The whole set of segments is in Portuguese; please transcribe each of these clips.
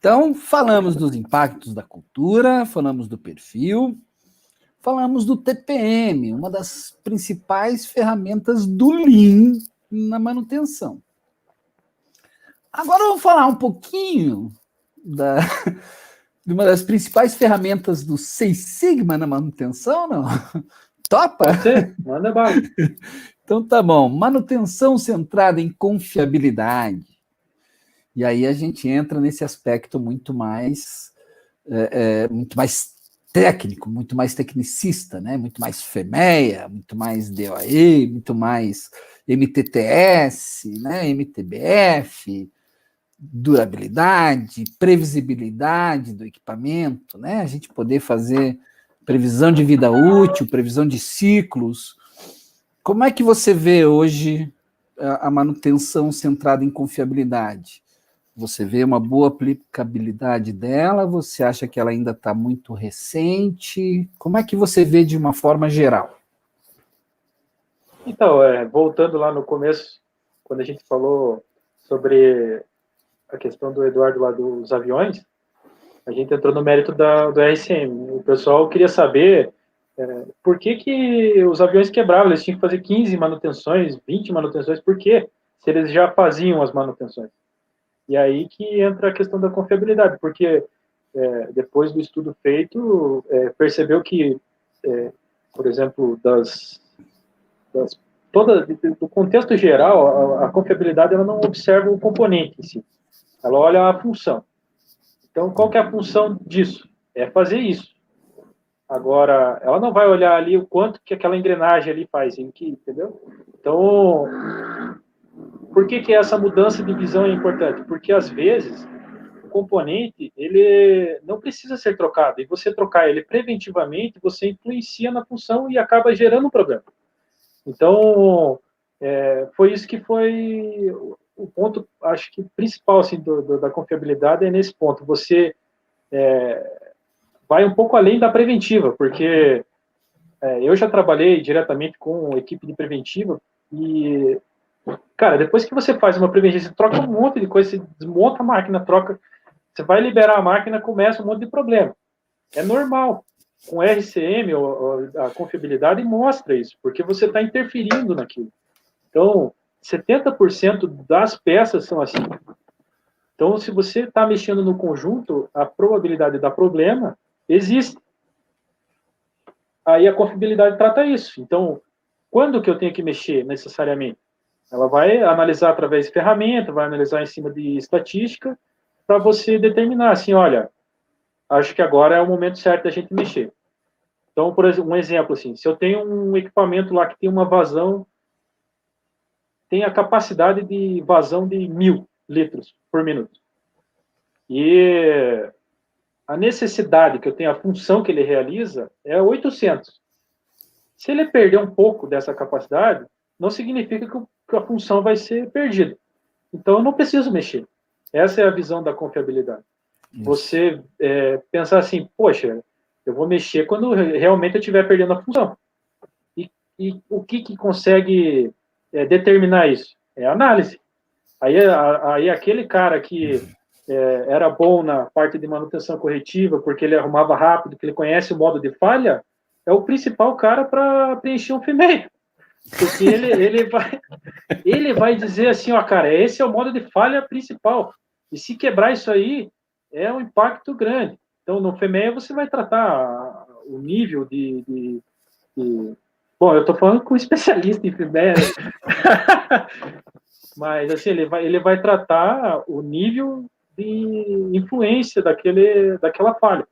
Então, falamos dos impactos da cultura, falamos do perfil, falamos do TPM, uma das principais ferramentas do Lean na manutenção. Agora vamos falar um pouquinho de uma das principais ferramentas do Six Sigma na manutenção, não? Topa? Pode ser, manda bala. Então tá bom, manutenção centrada em confiabilidade. E aí a gente entra nesse aspecto muito mais técnico, muito mais tecnicista, né? Muito mais FEMEA, muito mais DOE, muito mais MTTS, né? MTBF, durabilidade, previsibilidade do equipamento, né? A gente poder fazer previsão de vida útil, previsão de ciclos. Como é que você vê hoje a manutenção centrada em confiabilidade? Você vê uma boa aplicabilidade dela? Você acha que ela ainda está muito recente? Como é que você vê de uma forma geral? Então, voltando lá no começo, quando a gente falou sobre a questão do Eduardo lá dos aviões, a gente entrou no mérito do RCM. O pessoal queria saber por que os aviões quebravam, eles tinham que fazer 15 manutenções, 20 manutenções, por quê? Se eles já faziam as manutenções. E aí que entra a questão da confiabilidade, porque depois do estudo feito, percebeu que, por exemplo, do contexto geral, a confiabilidade ela não observa o componente em si, ela olha a função. Então, qual que é a função disso? É fazer isso. Agora, ela não vai olhar ali o quanto que aquela engrenagem ali faz, entendeu? Então, por que essa mudança de visão é importante? Porque, às vezes, o componente, ele não precisa ser trocado. E você trocar ele preventivamente, você influencia na função e acaba gerando um problema. Então, foi isso que foi o ponto, acho que principal assim, da confiabilidade é nesse ponto. Você vai um pouco além da preventiva, porque eu já trabalhei diretamente com equipe de preventiva e, cara, depois que você faz uma preventiva, você troca um monte de coisa, você desmonta a máquina, você vai liberar a máquina, começa um monte de problema. É normal. Com RCM, a confiabilidade mostra isso, porque você está interferindo naquilo. Então, 70% das peças são assim. Então, se você está mexendo no conjunto, a probabilidade de dar problema existe. Aí a confiabilidade trata isso. Então, quando que eu tenho que mexer necessariamente? Ela vai analisar através de ferramenta, vai analisar em cima de estatística, para você determinar assim, olha, acho que agora é o momento certo da gente mexer. Então, por exemplo, um exemplo assim, se eu tenho um equipamento lá que tem uma vazão, tem a capacidade de vazão de 1.000 litros por minuto. E a necessidade que eu tenho, a função que ele realiza é 800. Se ele perder um pouco dessa capacidade, não significa que a função vai ser perdida. Então, eu não preciso mexer. Essa é a visão da confiabilidade. Isso. Você pensar assim, poxa, eu vou mexer quando realmente eu estiver perdendo a função. E o que consegue determinar isso? É a análise. Aí aquele cara que era bom na parte de manutenção corretiva, porque ele arrumava rápido, que ele conhece o modo de falha, é o principal cara para preencher um FEMEA. Porque ele vai dizer assim, ó, cara, esse é o modo de falha principal. E se quebrar isso aí, é um impacto grande. Então, no FEMEA, você vai tratar o nível de... Bom, eu estou falando com um especialista em FEMEA, né? Mas, assim, ele vai tratar o nível de influência daquela falha.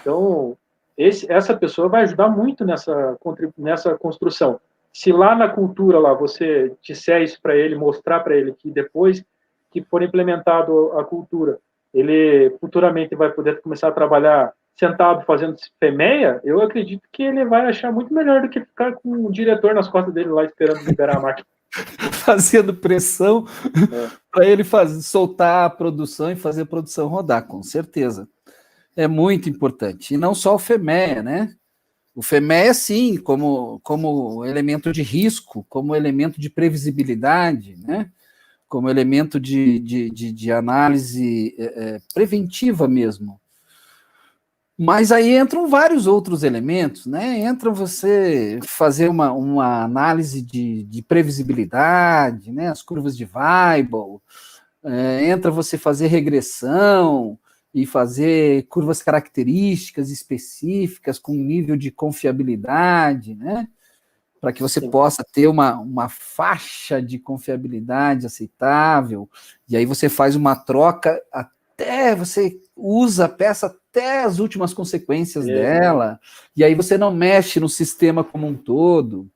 Então, essa pessoa vai ajudar muito nessa construção. Se lá na cultura, lá, você disser isso para ele, mostrar para ele que depois que for implementado a cultura, ele futuramente vai poder começar a trabalhar sentado fazendo FEMEA, eu acredito que ele vai achar muito melhor do que ficar com o diretor nas costas dele lá esperando liberar a máquina. Fazendo pressão para ele soltar a produção e fazer a produção rodar, com certeza. É muito importante. E não só o FEMEA, né? O FEMEA, sim, como elemento de risco, como elemento de previsibilidade, né? como elemento de análise preventiva mesmo. Mas aí entram vários outros elementos, né? Entra você fazer uma análise de previsibilidade, né? As curvas de Weibull, entra você fazer regressão e fazer curvas características específicas com nível de confiabilidade, né? Para que você possa ter uma faixa de confiabilidade aceitável, e aí você faz uma troca até você usa a peça até as últimas consequências dela, e aí você não mexe no sistema como um todo.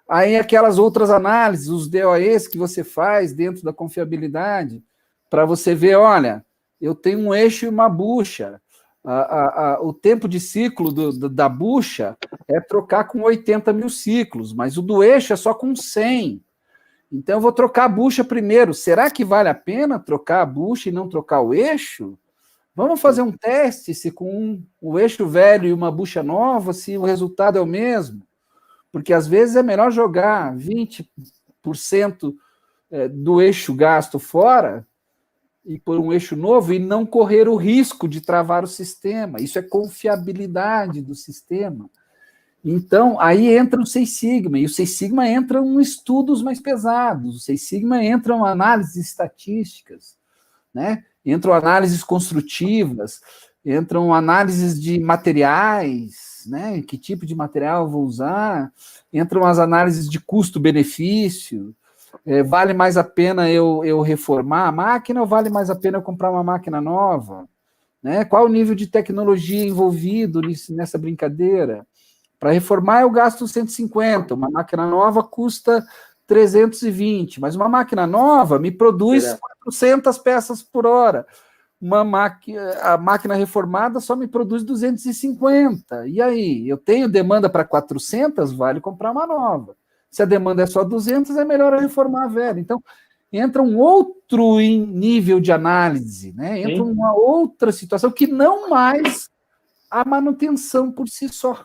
Aí aquelas outras análises, os DOEs que você faz dentro da confiabilidade, para você ver, olha, eu tenho um eixo e uma bucha, o tempo de ciclo da bucha é trocar com 80 mil ciclos, mas o do eixo é só com 100. Então eu vou trocar a bucha primeiro. Será que vale a pena trocar a bucha e não trocar o eixo? Vamos fazer um teste se com o eixo velho e uma bucha nova, se o resultado é o mesmo. Porque às vezes é melhor jogar 20% do eixo gasto fora e por um eixo novo e não correr o risco de travar o sistema. Isso é confiabilidade do sistema. Então, aí entra o Seis Sigma, e o Seis Sigma entra em estudos mais pesados, o Seis Sigma entra em análises estatísticas, né? Entram análises construtivas, entram análises de materiais, né? Que tipo de material eu vou usar, entram as análises de custo-benefício, vale mais a pena eu reformar a máquina ou vale mais a pena eu comprar uma máquina nova? Né? Qual o nível de tecnologia envolvido nessa brincadeira? Para reformar eu gasto 150, uma máquina nova custa 320, mas uma máquina nova me produz 400 peças por hora. A máquina reformada só me produz 250. E aí, eu tenho demanda para 400, vale comprar uma nova. Se a demanda é só 200, é melhor eu reformar a velha. Então, entra um outro nível de análise, né? Entra uma outra situação que não mais a manutenção por si só.